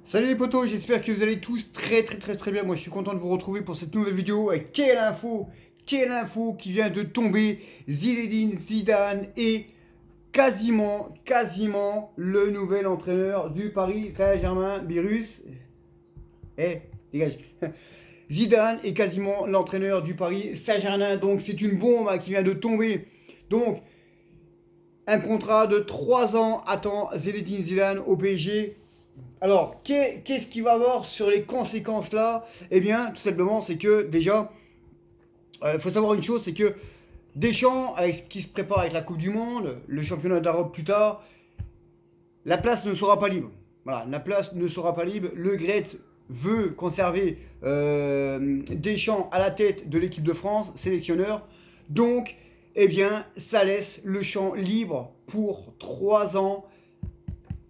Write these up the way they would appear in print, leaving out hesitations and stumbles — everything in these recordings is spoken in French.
Salut les potos, j'espère que vous allez tous très bien. Moi je suis content de vous retrouver pour cette nouvelle vidéo. Et quelle info qui vient de tomber. Zinedine Zidane est quasiment le nouvel entraîneur du Paris Saint-Germain. Virus, dégage. Zidane est quasiment l'entraîneur du Paris Saint-Germain. Donc c'est une bombe qui vient de tomber. Donc un contrat de 3 ans attend Zinedine Zidane au PSG. Alors, qu'est-ce qu'il va avoir sur les conséquences là? Eh bien, tout simplement, c'est que déjà, il faut savoir une chose, c'est que Deschamps, avec ce qui se prépare avec la Coupe du Monde, le championnat d'Europe plus tard, la place ne sera pas libre. Voilà, la place ne sera pas libre. Le Gret veut conserver Deschamps à la tête de l'équipe de France, sélectionneur. Donc, eh bien, ça laisse le champ libre pour 3 ans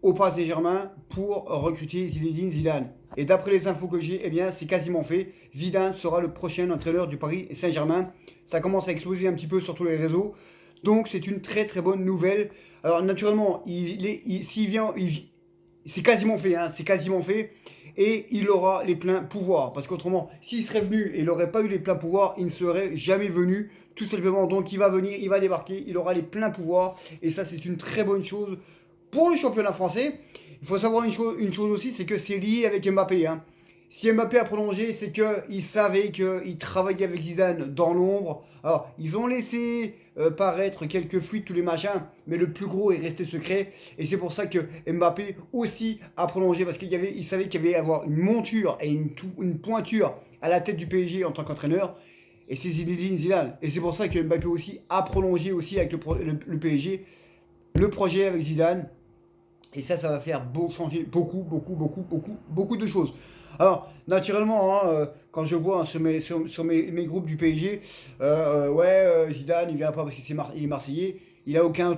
au Paris Saint-Germain pour recruter Zinedine Zidane. Et d'après les infos que j'ai, eh bien, c'est quasiment fait. Zidane sera le prochain entraîneur du Paris Saint-Germain. Ça commence à exploser un petit peu sur tous les réseaux. Donc, c'est une très bonne nouvelle. Alors, naturellement, s'il vient, c'est quasiment fait, hein, c'est quasiment fait. Et il aura les pleins pouvoirs. Parce qu'autrement, s'il serait venu et il n'aurait pas eu les pleins pouvoirs, il ne serait jamais venu. Tout simplement, donc il va venir, il va débarquer, il aura les pleins pouvoirs. Et ça, c'est une très bonne chose pour le championnat français. Il faut savoir une chose aussi, c'est que c'est lié avec Mbappé. Hein. Si Mbappé a prolongé, c'est qu'il savait qu'il travaillait avec Zidane dans l'ombre. Alors, ils ont laissé paraître quelques fuites, tous les machins, mais le plus gros est resté secret. Et c'est pour ça que Mbappé aussi a prolongé, parce il savait qu'il y avait avoir une monture et une pointure à la tête du PSG en tant qu'entraîneur. Et c'est Zinedine Zidane. Et c'est pour ça que Mbappé aussi a prolongé aussi avec le PSG, le projet avec Zidane. Et ça va faire changer beaucoup de choses. Alors, naturellement, hein, quand je vois hein, sur mes groupes du PSG, Zidane, il vient pas parce qu'il est Marseillais. Il a aucun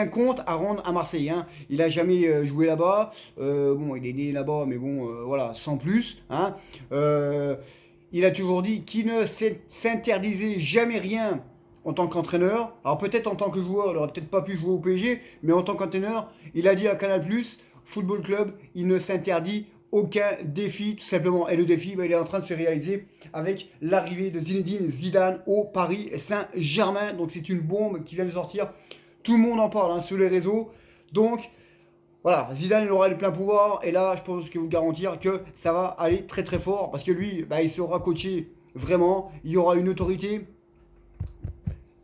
compte à rendre à Marseille. Hein. Il a jamais joué là-bas. Bon, il est né là-bas, mais bon, voilà, sans plus. Hein. Il a toujours dit qu'il ne s'interdisait jamais rien en tant qu'entraîneur. Alors peut-être en tant que joueur, il n'aurait peut-être pas pu jouer au PSG, mais en tant qu'entraîneur, il a dit à Canal+, Football Club, il ne s'interdit aucun défi, tout simplement. Et le défi, il est en train de se réaliser avec l'arrivée de Zinedine Zidane au Paris Saint-Germain. Donc c'est une bombe qui vient de sortir. Tout le monde en parle hein, sur les réseaux. Donc voilà, Zidane il aura le plein pouvoir. Et là, je pense que vous garantir que ça va aller très fort. Parce que lui, il sera coaché vraiment. Il y aura une autorité.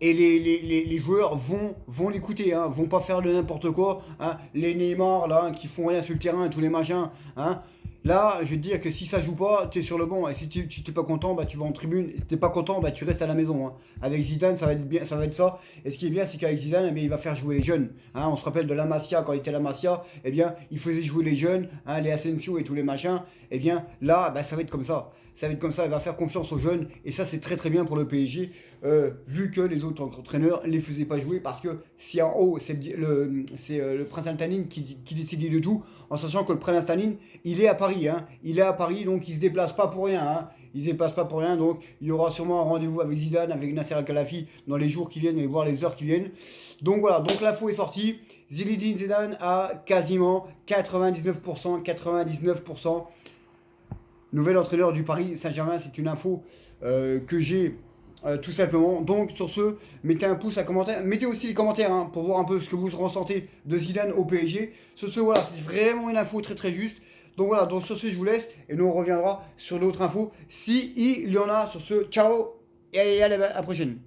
Et les joueurs vont l'écouter, hein, vont pas faire de n'importe quoi. Hein. Les Neymar, là, qui font rien sur le terrain et tous les machins. Hein. Là, je vais te dire que si ça joue pas, tu es sur le banc. Et si tu t'es pas content, bah, tu vas en tribune. Si t'es pas content, bah, tu restes à la maison. Hein. Avec Zidane, ça va être bien, ça va être ça. Et ce qui est bien, c'est qu'avec Zidane, il va faire jouer les jeunes. Hein. On se rappelle de la Masia, quand il était à la Masia, eh bien, il faisait jouer les jeunes, hein, les Asensio et tous les machins. Eh bien, là, bah, ça va être comme ça. Ça va être comme ça, il va faire confiance aux jeunes. Et ça, c'est très bien pour le PSG. Vu que les autres entraîneurs ne les faisaient pas jouer parce que si en haut c'est le prince Al-Tanin qui décidait de tout, en sachant que le prince Al-Tanin il est à Paris, hein. Il est à Paris donc il se déplace pas pour rien, hein. Il se déplace pas pour rien donc il y aura sûrement un rendez-vous avec Zidane, avec Nasser Al-Khelaifi dans les jours qui viennent et voir les heures qui viennent. Donc voilà, donc l'info est sortie. Zinedine Zidane a quasiment 99%. Nouvel entraîneur du Paris Saint-Germain, c'est une info que j'ai tout simplement. Donc sur ce, mettez un pouce à commentaire. Mettez aussi les commentaires hein, pour voir un peu ce que vous ressentez de Zidane au PSG. Sur ce, voilà, c'est vraiment une info très juste. Donc voilà, donc sur ce, je vous laisse et nous on reviendra sur d'autres infos si il y en a. Sur ce, ciao et allez, à la prochaine.